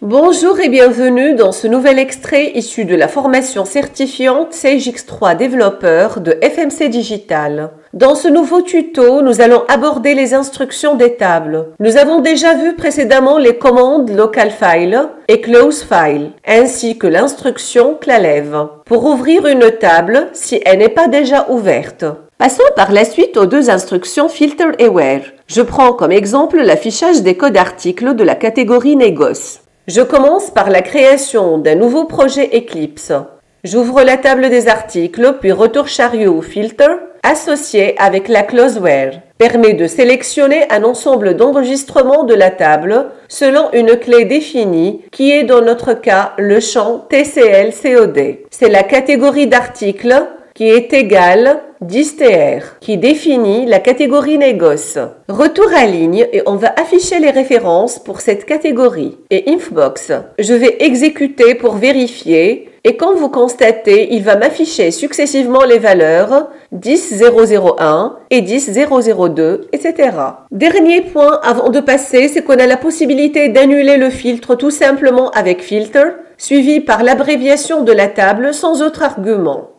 Bonjour et bienvenue dans ce nouvel extrait issu de la formation certifiante Sage X3 développeur de FMC Digital. Dans ce nouveau tuto, nous allons aborder les instructions des tables. Nous avons déjà vu précédemment les commandes Local File et Close File, ainsi que l'instruction Clalev, pour ouvrir une table si elle n'est pas déjà ouverte. Passons par la suite aux deux instructions Filter et Where. Je prends comme exemple l'affichage des codes articles de la catégorie Négoce. Je commence par la création d'un nouveau projet Eclipse. J'ouvre la table des articles, puis retour chariot Filter, associé avec la clause Where, permet de sélectionner un ensemble d'enregistrements de la table selon une clé définie qui est dans notre cas le champ TCL-COD. C'est la catégorie d'articles qui est égale distr, qui définit la catégorie négoce. Retour à ligne et on va afficher les références pour cette catégorie. Et infbox, je vais exécuter pour vérifier et comme vous constatez, il va m'afficher successivement les valeurs 10001 et 10002, etc. Dernier point avant de passer, c'est qu'on a la possibilité d'annuler le filtre tout simplement avec filter, suivi par l'abréviation de la table sans autre argument.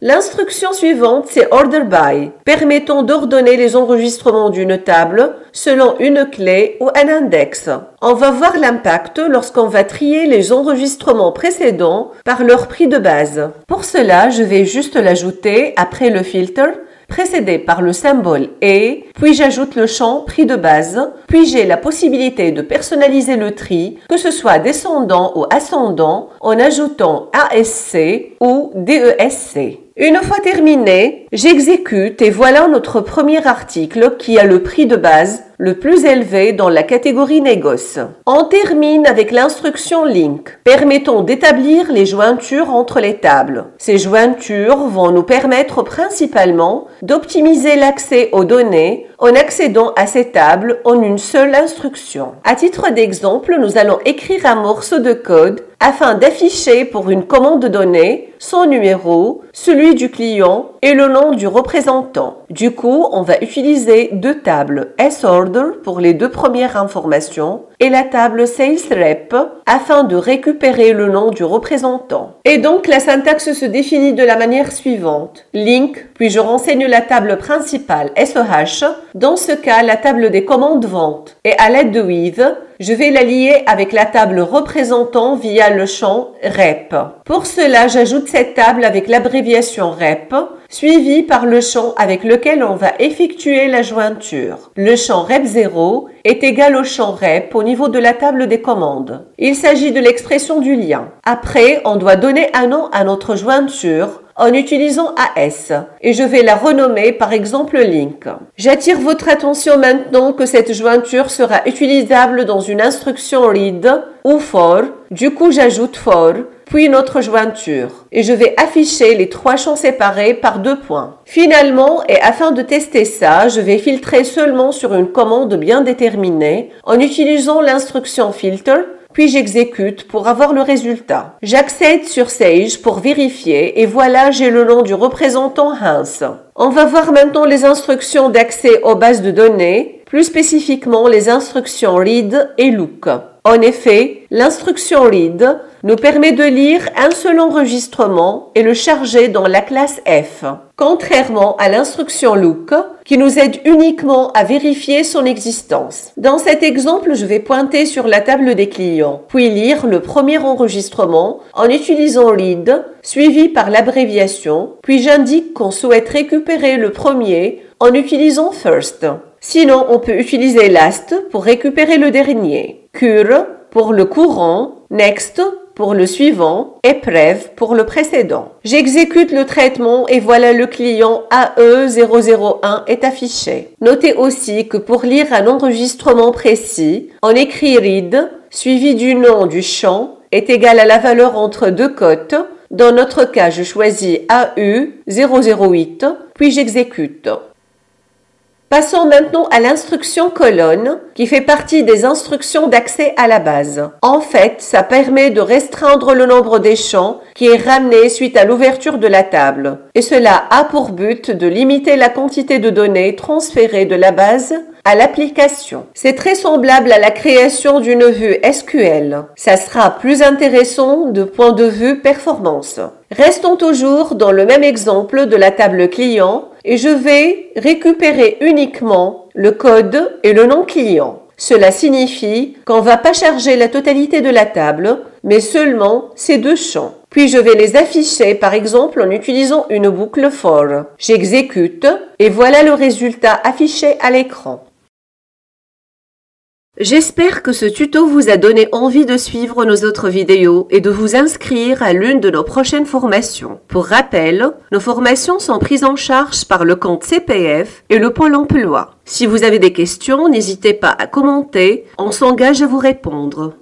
L'instruction suivante, c'est Order By, permettant d'ordonner les enregistrements d'une table selon une clé ou un index. On va voir l'impact lorsqu'on va trier les enregistrements précédents par leur prix de base. Pour cela, je vais juste l'ajouter après le filter, précédé par le symbole et, puis j'ajoute le champ prix de base, puis j'ai la possibilité de personnaliser le tri, que ce soit descendant ou ascendant, en ajoutant ASC ou DESC. Une fois terminé, j'exécute et voilà notre premier article qui a le prix de base le plus élevé dans la catégorie négoce. On termine avec l'instruction link, permettant d'établir les jointures entre les tables. Ces jointures vont nous permettre principalement d'optimiser l'accès aux données en accédant à ces tables en une seule instruction. À titre d'exemple, nous allons écrire un morceau de code afin d'afficher pour une commande donnée son numéro, celui du client et le nom du représentant. Du coup, on va utiliser deux tables sorder pour les deux premières informations et la table salesRep afin de récupérer le nom du représentant. Et donc, la syntaxe se définit de la manière suivante. Link, puis je renseigne la table principale SEH, dans ce cas la table des commandes vente. Et à l'aide de with, je vais la lier avec la table représentant via le champ rep. Pour cela, j'ajoute cette table avec l'abréviation rep, suivie par le champ avec lequel on va effectuer la jointure. Le champ rep0 est égal au champ rep au niveau de la table des commandes. Il s'agit de l'expression du lien. Après, on doit donner un nom à notre jointure en utilisant AS et je vais la renommer par exemple link. J'attire votre attention maintenant que cette jointure sera utilisable dans une instruction read ou for. Du coup, j'ajoute for, puis notre jointure et je vais afficher les trois champs séparés par deux points. Finalement, et afin de tester ça, je vais filtrer seulement sur une commande bien déterminée en utilisant l'instruction filter, puis j'exécute pour avoir le résultat. J'accède sur Sage pour vérifier et voilà, j'ai le nom du représentant Hans. On va voir maintenant les instructions d'accès aux bases de données, plus spécifiquement les instructions read et look. En effet, l'instruction read nous permet de lire un seul enregistrement et le charger dans la classe F, contrairement à l'instruction look qui nous aide uniquement à vérifier son existence. Dans cet exemple, je vais pointer sur la table des clients, puis lire le premier enregistrement en utilisant read, suivi par l'abréviation, puis j'indique qu'on souhaite récupérer le premier en utilisant first. Sinon, on peut utiliser last pour récupérer le dernier, cure pour le courant, next pour le suivant et prev pour le précédent. J'exécute le traitement et voilà le client AE001 est affiché. Notez aussi que pour lire un enregistrement précis, on écrit read suivi du nom du champ est égal à la valeur entre deux cotes. Dans notre cas, je choisis AU008 puis j'exécute. Passons maintenant à l'instruction colonne, qui fait partie des instructions d'accès à la base. En fait, ça permet de restreindre le nombre des champs qui est ramené suite à l'ouverture de la table. Et cela a pour but de limiter la quantité de données transférées de la base à l'application. C'est très semblable à la création d'une vue SQL. Ça sera plus intéressant de point de vue performance. Restons toujours dans le même exemple de la table client et je vais récupérer uniquement le code et le nom client. Cela signifie qu'on ne va pas charger la totalité de la table, mais seulement ces deux champs. Puis je vais les afficher par exemple en utilisant une boucle for. J'exécute et voilà le résultat affiché à l'écran. J'espère que ce tuto vous a donné envie de suivre nos autres vidéos et de vous inscrire à l'une de nos prochaines formations. Pour rappel, nos formations sont prises en charge par le compte CPF et le Pôle emploi. Si vous avez des questions, n'hésitez pas à commenter, on s'engage à vous répondre.